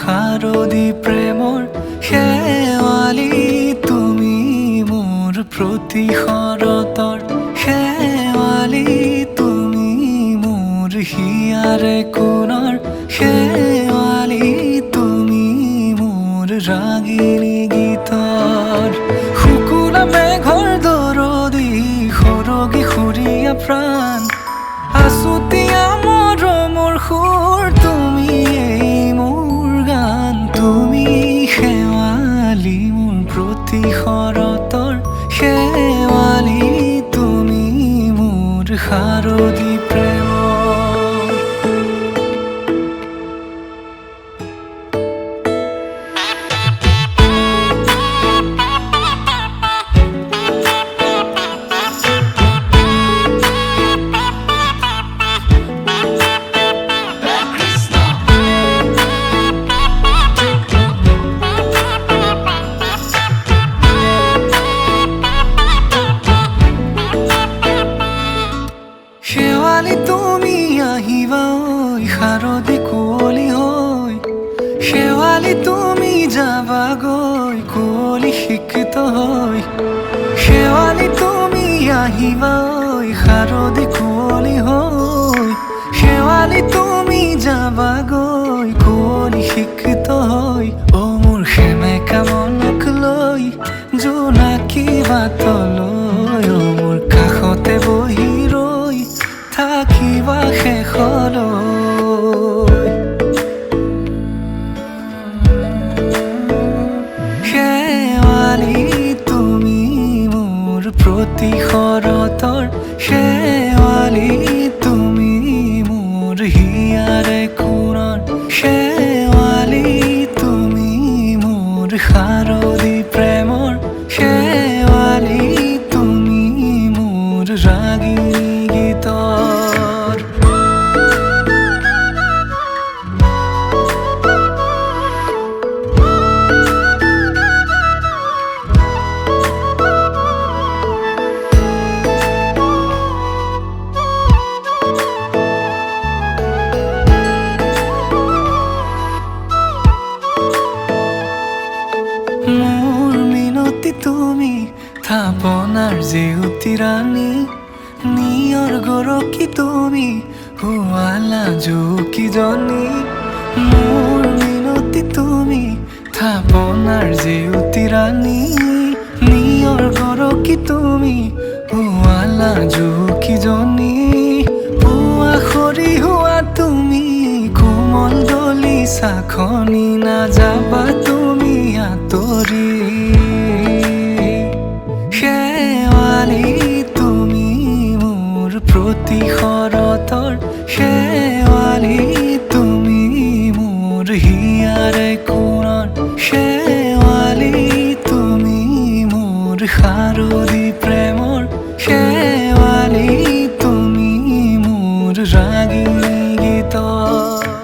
শাৰদী প্ৰেমৰ শেৱালি তুমি মোৰ প্ৰতি শৰতৰ শেৱালি তুমি মোৰ হিয়াৰে কোণৰ শেৱালি তুমি মোৰ ৰাগিনী গীতৰ শুকুলা মেঘৰ দৰদি সৰগী সুৰীয়া প্ৰাণ আছুতীয়া মৰমৰ সুৰ তুমি এই মোৰ গান তুমি শেৱালি মোৰ প্ৰতি শৰতৰ শেৱালি তুমি মোৰ শাৰদী প্ৰেমৰ শেৱালি তুমি আহিবা ঐ শাৰদী কুঁৱলী হৈ শেৱালি তুমি যাবাগৈ কুঁৱলী শিক্ষিত হৈ শেৱালি তুমি আহিবা ঐ শাৰদী কুঁৱলী হৈ শেৱালি তুমি যাবাগৈ কুঁৱলী শিক্ষিত হৈ অ মোৰ সেমেকা মনক লৈ জোনাকী বাটলৈ অ মোৰ কাষতে বহি ৰৈ থাকিবা শেষলৈ শেৱালি তুমি মোৰ প্ৰতি শৰতৰ শেৱালি তুমি মোৰ হিয়াৰে কোণৰ শেৱালি তুমি মোৰ শাৰদী প্ৰেমৰ শেৱালি তুমি মোৰ ৰাগিনী গীতৰ মোৰ মিনতি তুমি থাপনাৰ জেউতি ৰাণী নিয়ৰ গৰকী তুমি শুৱালা জুকিজনী মোৰ মিনতি তুমি থাপনাৰ জেউতি ৰাণী নিয়ৰ গৰকী তুমি শুৱালা জুকিজনী পুৱা খৰি হোৱা তুমি কোমল দলি চাখনি নাযাবা তুমি আঁতৰি শেৱালি তুমি মোৰ প্ৰতি শৰতৰ শেৱালি তুমি মোৰ হিয়াৰে কোণৰ শেৱালি তুমি মোৰ শাৰদী প্ৰেমৰ শেৱালি তুমি মোৰ ৰাগিনী গীতৰ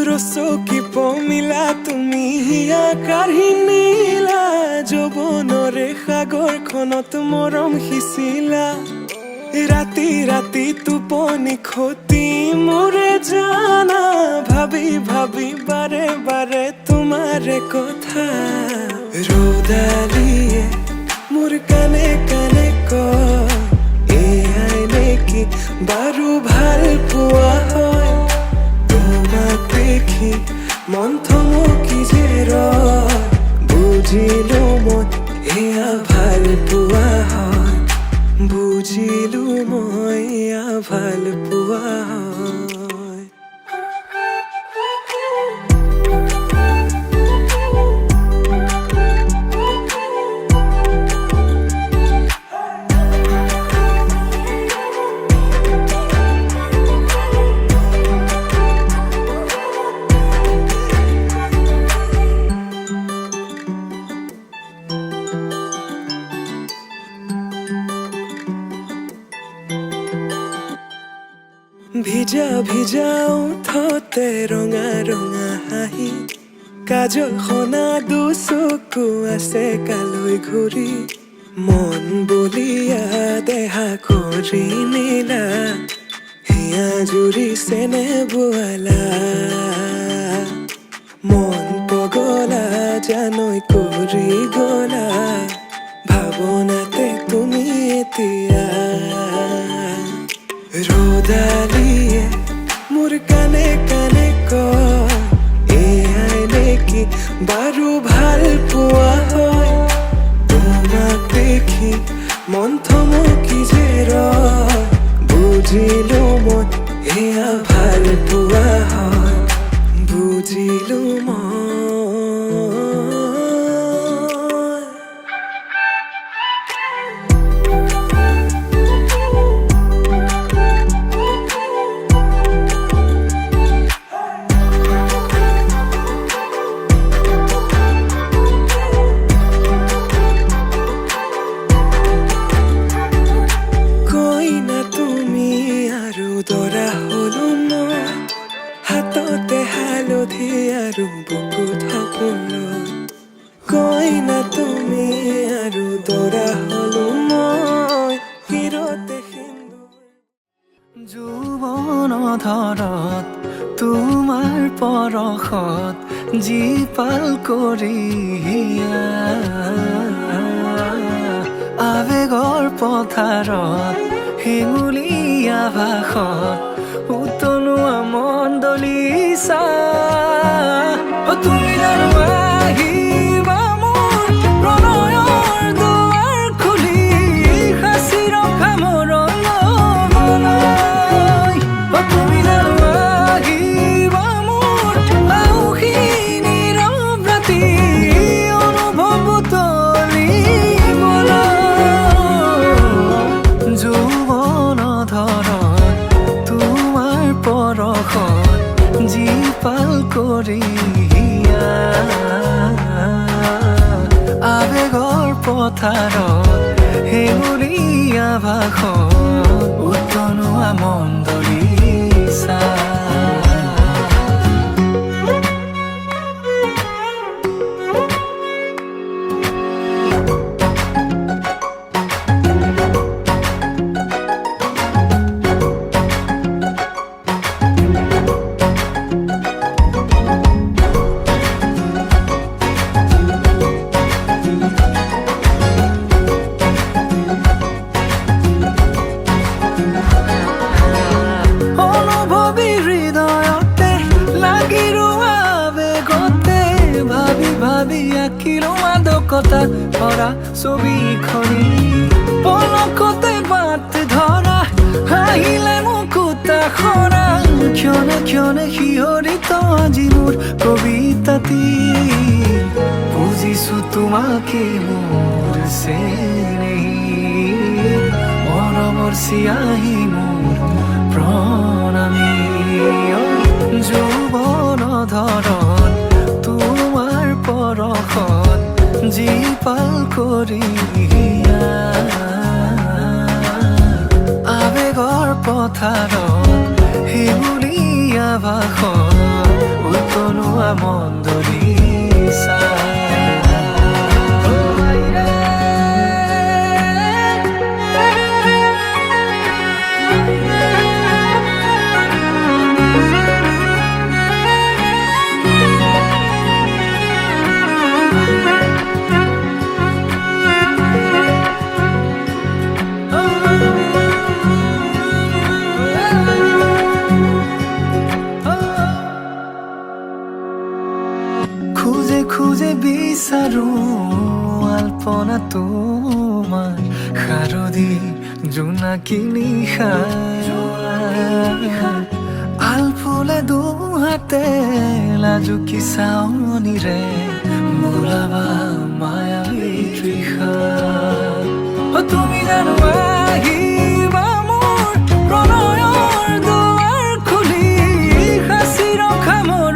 ৰচকি পমিলা তুমি হিয়া কাঢ়ি নিলা যৌৱনৰে সাগৰখনত মৰম সিঁচিলা ৰাতি ৰাতি টোপনি খতি মোৰে জানা ভাবি ভাবি বাৰে বাৰে তোমাৰে কথা ৰ'দালিয়ে মোৰ কানে কানে কয় এয়াই নেকি বাৰু ভাল পোৱা হয় তোমাক দেখি মন থমকি যে ৰয় বুজিলো মই এয়া ভাল পোৱা হয় বুজিলো মই এয়া ভাল পোৱা হয় ভিজা ভিজা ওঠতে ৰঙা ৰঙা হাঁহি কাজল সনা দুচকু আছে কালৈ ঘূৰি মন বলিয়া দেহা কৰি নীলা হিয়া জুৰি চেনে বোৱালা মন পগলা জানৈ কৰি গলা ভাৱনাতে তুমি এতিয়া ৰ'দালিয়ে মোৰ কানে কানে কয় এয়াই নেকি বাৰু ভাল পোৱা হয় তোমাক দেখি মন থমকি যে ৰয় বুজিলো মই এয়া ভাল পোৱা হয় বুজিলো মই দৰা হলো মই হাততে হালধি আৰু বুকুত সপোন কইনা তুমি আৰু দৰা হলো মই হিৰতে যৌৱন ধৰত তোমাৰ পৰশত জীপাল কৰি আৱেগৰ পথাৰত শিঙুলীয়া ভাষত উতলোৱা মন দলিছা তুমি জানো আহিবা মোৰ প্ৰণয়ৰ দুৱাৰ খুলি সাঁচি ৰখা মোৰ মনলৈ তুমি জানো আহিবা মোৰ আউসী নীৰৱ ৰাতি অনুভৱ তুলিবলৈ জীপাল কৰি আৱেগৰ পথাৰত শিঙুলীয়া ভাষত উতলোৱা মন দলিছা কথা ভৰা ছবিখনি পলকতে বাট ধৰা হাঁহিলে মুকুতা খৰা ক্ষণে ক্ষণে শিহৰিত আজি মোৰ কবিতাটি বুজিছো তোমাকে মোৰ চেনেহি মৰমৰ চিয়াহী মোৰ প্ৰণামী যৌৱন ধৰণ তোমাৰ পৰশত জীপাল কৰি আৱেগৰ পথাৰত শিঙুলীয়া ভাষত উতলোৱা মন দলিছা খুঁজে খুঁজে বিচাৰো আলপনা তোমাৰ শাৰদী জোনাকী নিশা আলফুলে দুহাতে লাজুকী চাৱনিৰে বোলাবা মায়াবী তৃষা তুমি জানো আহিবা মোৰ প্ৰণয়ৰ দুৱাৰ খুলি সাঁচি ৰখা মোৰ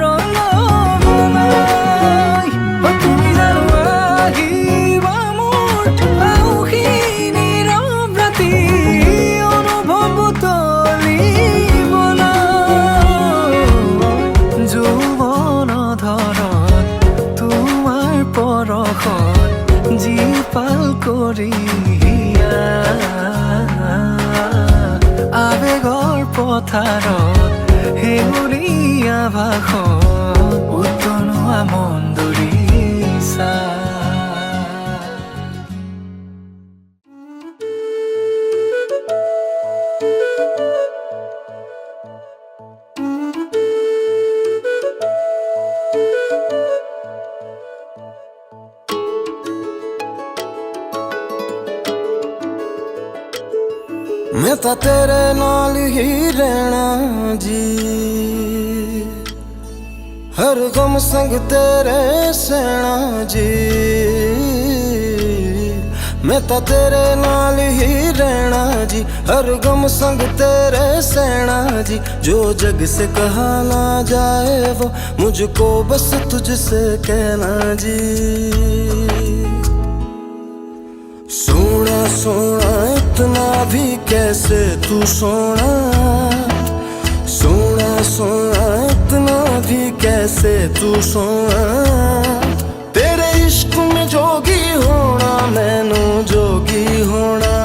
তুমি জানো আহিবা মোৰ আউসী নীৰৱ ৰাতি অনুভৱ তুলিবলৈ পথাৰত হেঙুলীয়া ভাষত উতনোৱা মন্দৰিছা मैं तां तेरे नाल ही रहना जी हर गम संग तेरे सहना जी मैं तां तेरे नाल ही रहना जी हर गम संग तेरे सहना जी जो जग से कहा ना जाए वो मुझको बस तुझसे कहना जी सोना सोना इतना भी कैसे तू सोना सोना सोना इतना भी कैसे तू सोना तेरे इश्क में जोगी होना मैनू जोगी होना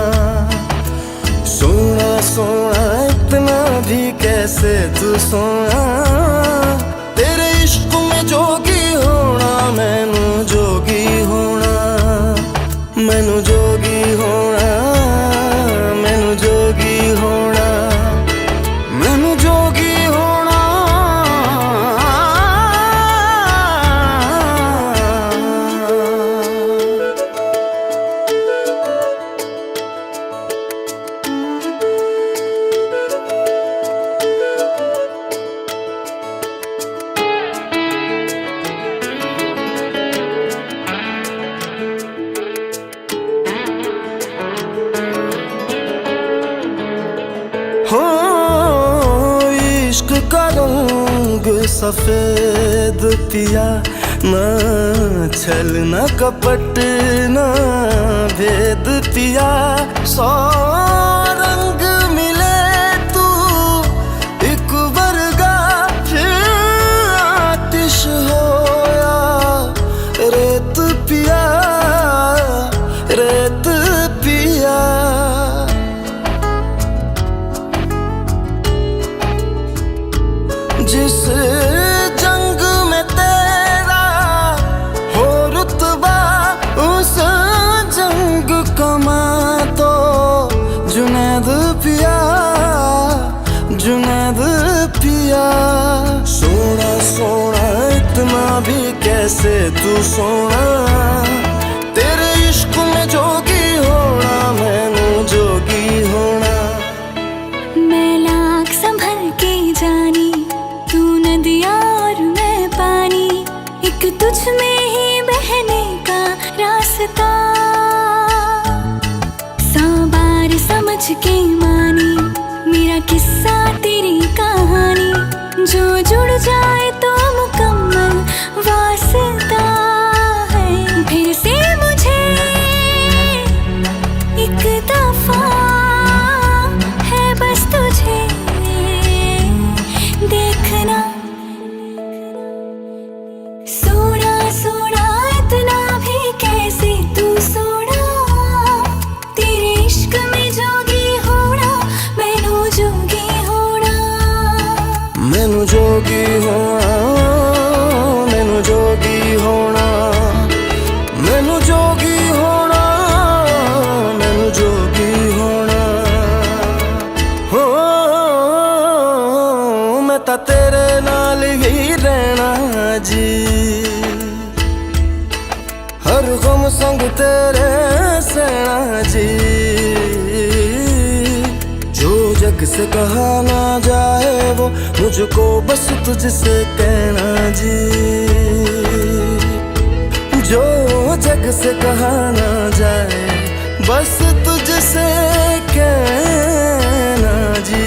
सोना सोना इतना भी कैसे तू सोना तेरे इश्क में जोगी होना मैनू जोगी होना मैनू जोगी होना मैनू जोगी होना मैनू जोगी होना हो इश्क का रंग सफेद पिया ना छल ना कपट ना भेद पिया सौ रंग मिले तू एक वर्गा फिर आतिश होया रेत पिया रेत पिया जिस जंग में तेरा हो रुतबा उस जंग कमा तो जुनैद पिया जुनैद पिया सोना सोना इतना भी कैसे तू सोना तेरे इश्क में जोगी होना मैनू जोगी होना मैं लाख संभल के जानी तू नदिया और मैं पानी एक तुझ में ही बहने का रास्ता सौ बार समझ के मानी मेरा किस्सा तेरी कहानी जो जुड़ जाए तो मुकम्मल वास्ता है फिर से मुझे एक दफा है बस तुझे देखना सोना सोना इतना भी कैसे तू सोना तेरे इश्क में जोगी होना मैनू जोगी होना मैनू जोगी होना मैनू जोगी होना मैनू जोगी होना मैनू जोगी होना हो मैं तां तेरे नाल ही रहना जी हर गम संग तेरे सहना जी जो जग से कहा ना जाए वो मुझको बस तुझसे कहना जी जो जग से कहा ना जाए बस तुझसे कहना जी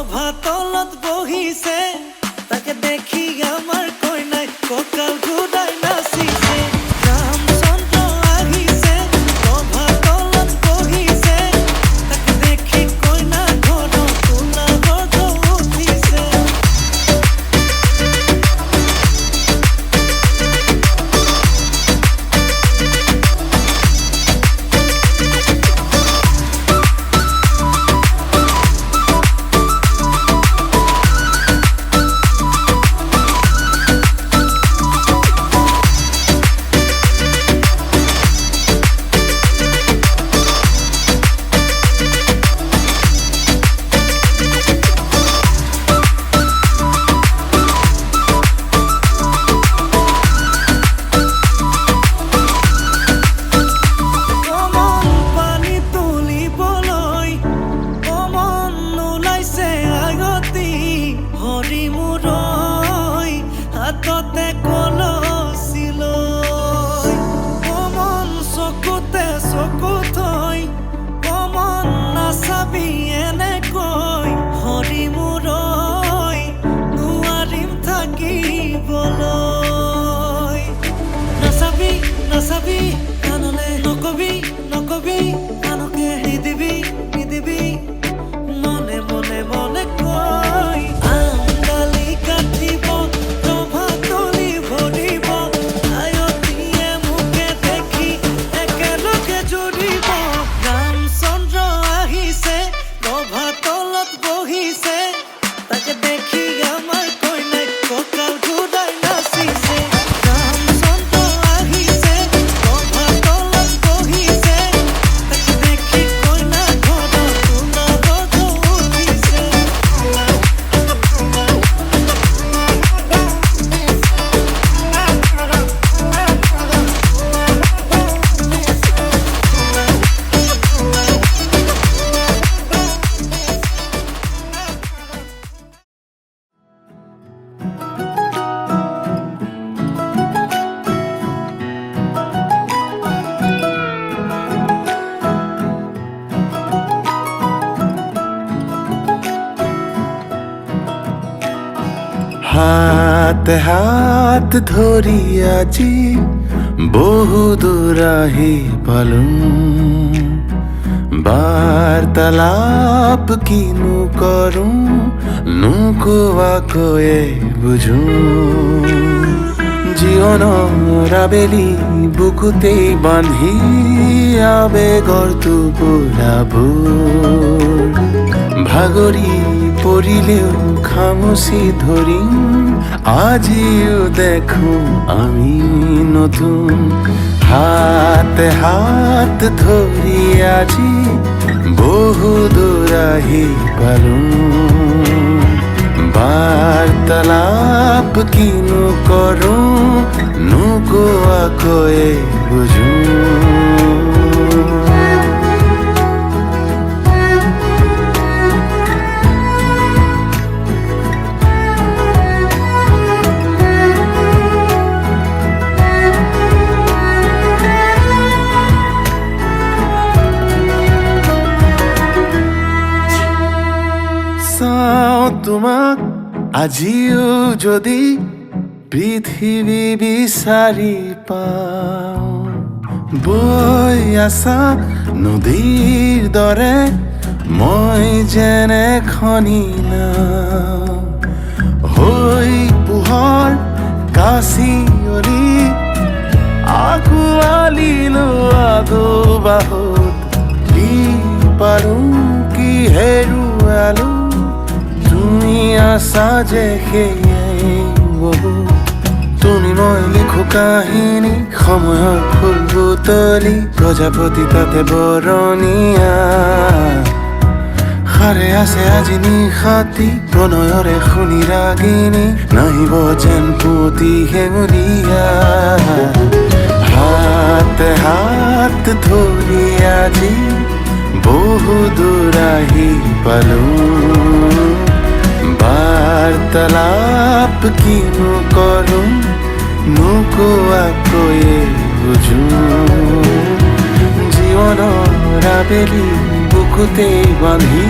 প্ৰভাতলত বহিছে তাকে দেখি আমাৰ কইনাই কঁকাল ঘূৰাই নাচিছে ৰামচন্দ্ৰ আহিছে প্ৰভাতলত বহিছে তাকে দেখি কইনা ঘৰত তোলা গৰ্ভ উঠিছে হাততে কলচিলৈ অমন চকুতে চকু থৈ অমন নাচাবি এনেকৈ হৰি মূৰৈ নোৱাৰিম থাকিবলৈ নাচাবি নাচাবি কাণলে নকবি নকবি কাণকে নিদিবি নিদিবি মনে মনে মনে কৈ আঙালি কাটিব হাতে হাত ধৰি আজি বহু দূৰ আহি পালো বাৰ্তালাপ কিনো কৰো নোকোৱাকৈয়ে বুঝো জীৱনৰ আবেলি বুকুতেই বান্ধি আবেগৰ টোপোলাবোৰ ভাগৰি পৰিলেও খামুচি ধৰিম আজিও দেখো আমি নতুন হাতে হাত ধৰি আজি বহু দূৰ আহি পালো বাৰ্তালাপ কিনো কৰো নোকোৱাকৈয়ে বুঝো তোমাক আজিও যদি পৃথিৱী বিচাৰি পাওঁ বৈ আছা নদীৰ দৰে মই যেনে খনি নাও হৈ পোহৰ কাচিয়লি আঁকোৱালিলো আগো বাহুত কি পাৰো কি হেৰুৱালো তুমি আছা যে সেয়াই বহু তুমি মই লিখো কাহিনী সময়ৰ ফুল বুটলি প্ৰজাপতি তাতে বৰণীয়া সাৰে আছে আজি নিশাতি প্ৰণয়ৰে শুনি ৰাগিনী নাহিব যেন পুতি হেঙুলীয়া হাতে হাত ধৰি আজি বহু দূৰ আহি পালো বাৰ্তালাপ কিনো কৰো নোকোৱাকৈয়ে বুঝো জীৱনৰ আবেলি বুকুতেই বান্ধি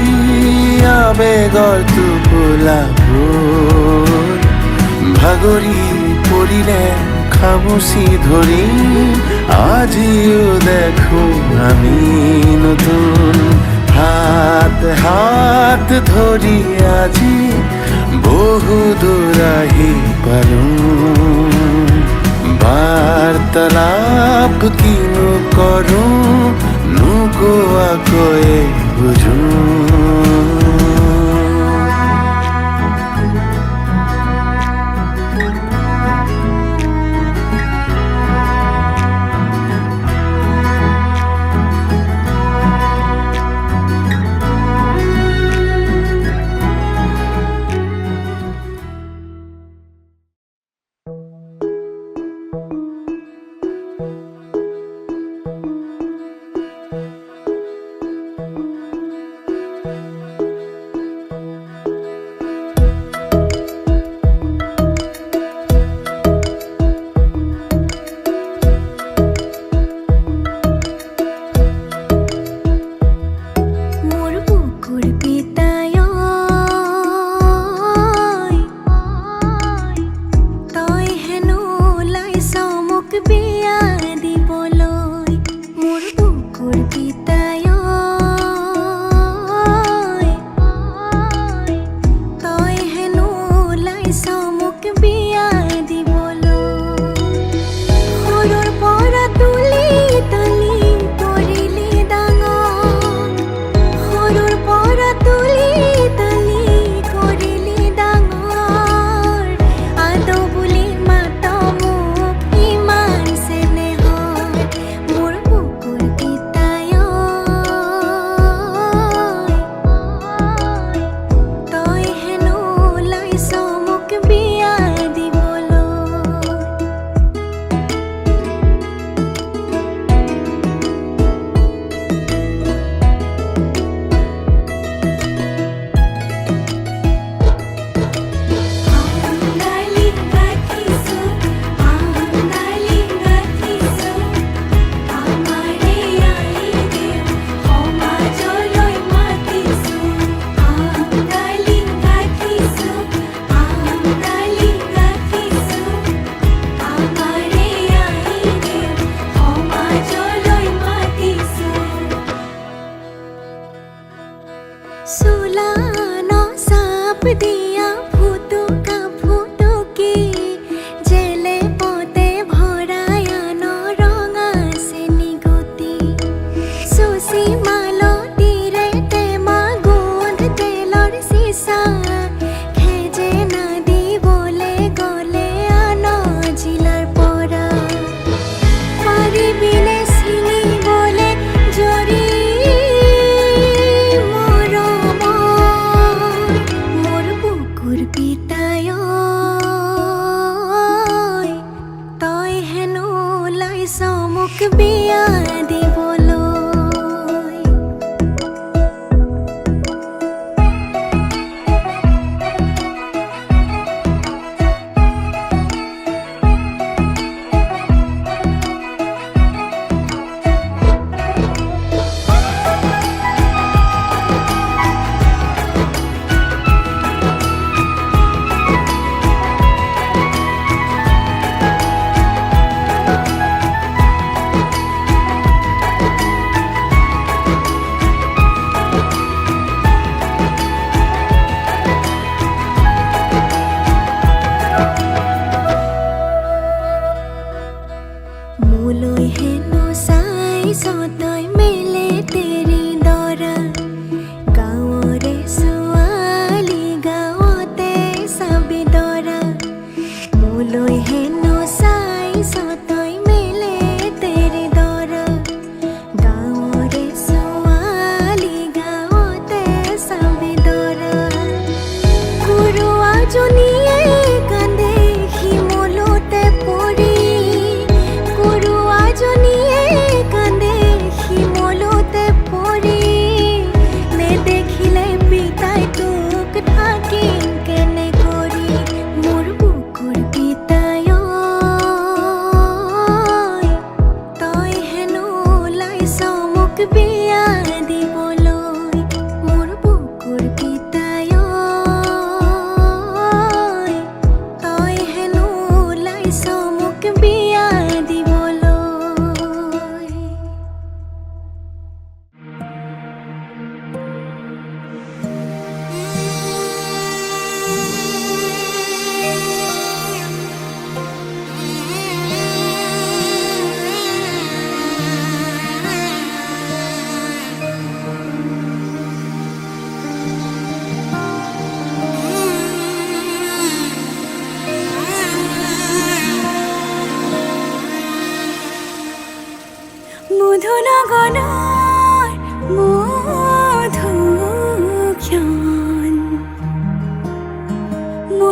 আবেগৰ টোপোলাবোৰ ভাগৰি পৰিলে খামুচি ধৰি আজিও দেখো আমি নতুন হাত হাত ধৰি আজি বহু দূৰ আহি পালোঁ বাৰ্তালাপ কিনো কৰোঁ নোকোৱাকৈ বুজোঁ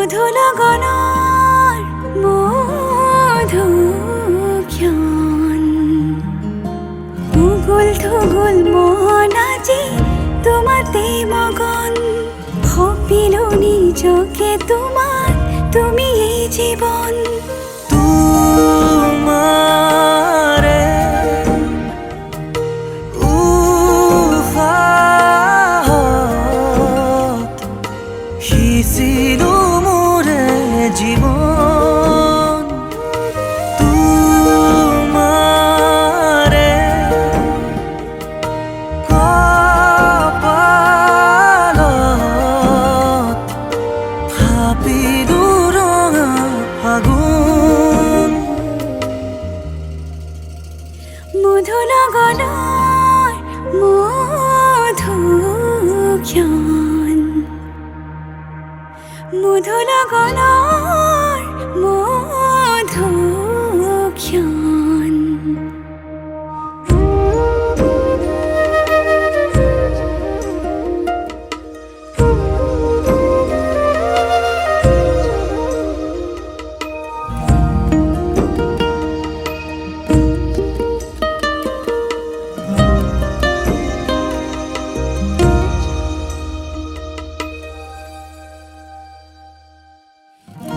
মধু লগনৰ মধুক্ষণ উগুল থুগুল মন আজি তোমাতে মগন সপিলো নিজকে তোমাক তুমি এই জীৱন তোমাৰে উশাহত সিঁচিলো মোৰে জীৱন তোমাৰে কপালত থাপিলো ৰঙা ফাগুন মধু লগনৰ মধুক্ষণ মধু লগনৰ মধুক্ষণ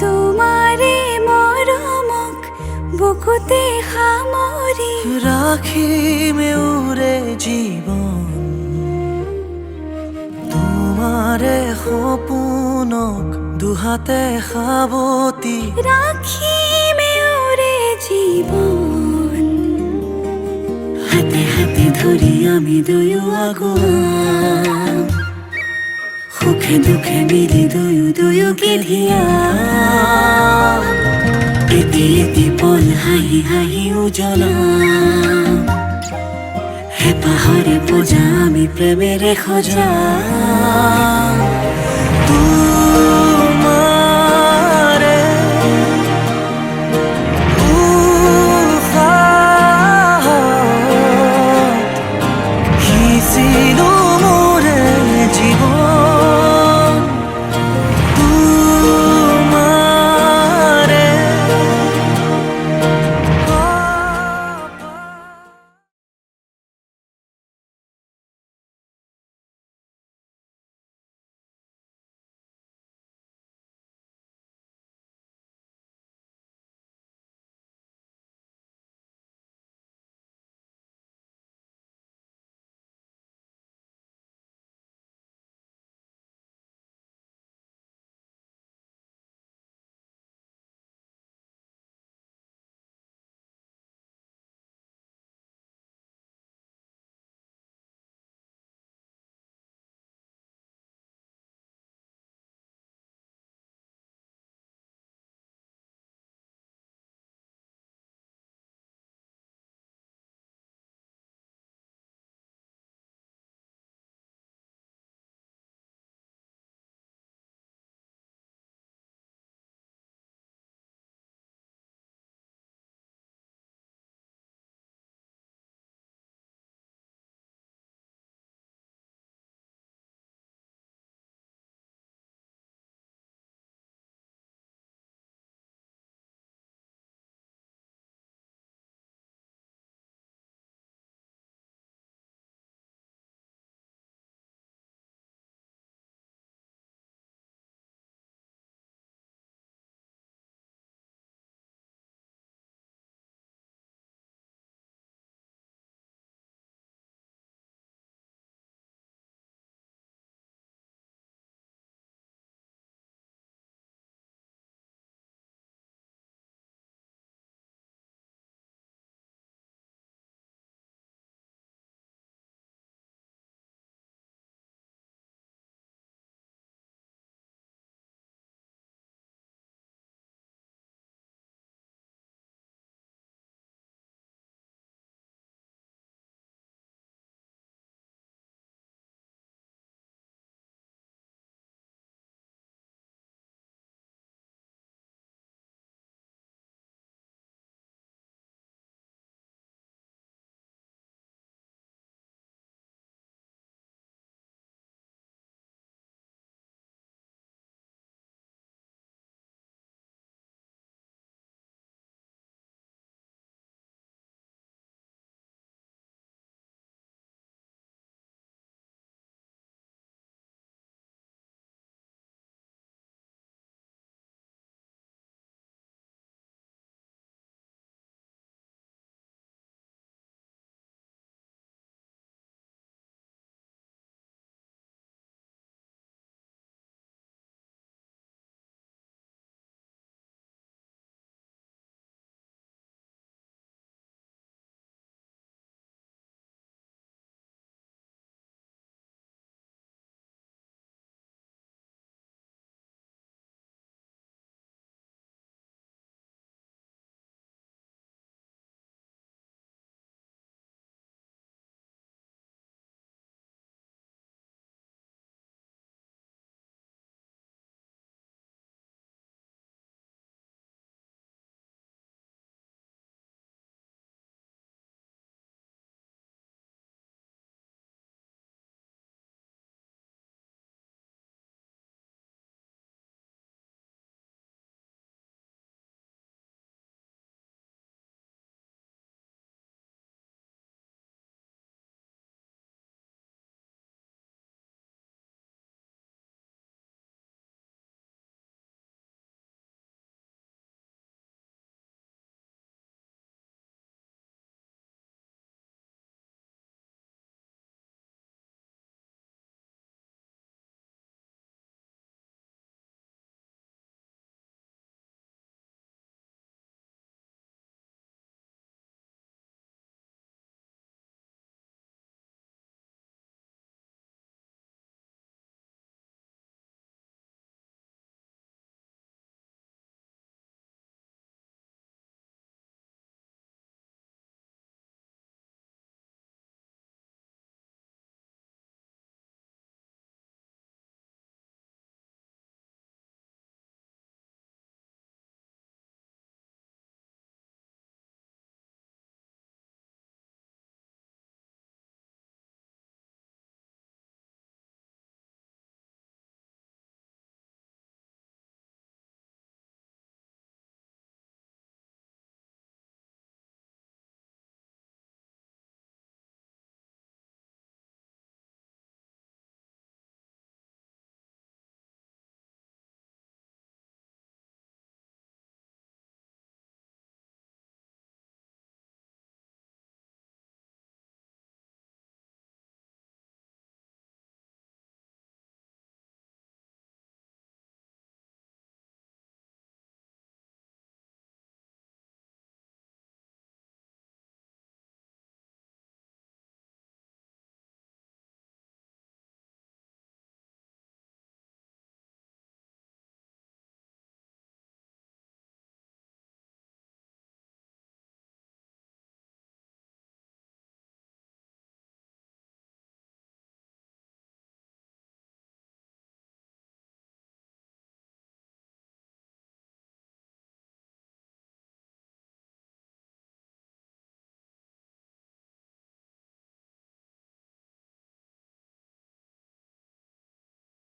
তোমাৰে মৰমক বুকুতে সামৰি ৰাখিমে উৰে জীৱন তোমাৰে সপোনক দুহাতে সাৱটি ৰাখিমে উৰে জীৱন হাতে হাতে ধৰি আমি দুয়ো আগুৱাম সুখে দুখে মিলি দুয়োকে ধিয়াম এটি এটি পল হাঁহি হাঁহি উজ্বলাম হেঁপাহৰে পূজা আমি প্ৰেমেৰে সজাম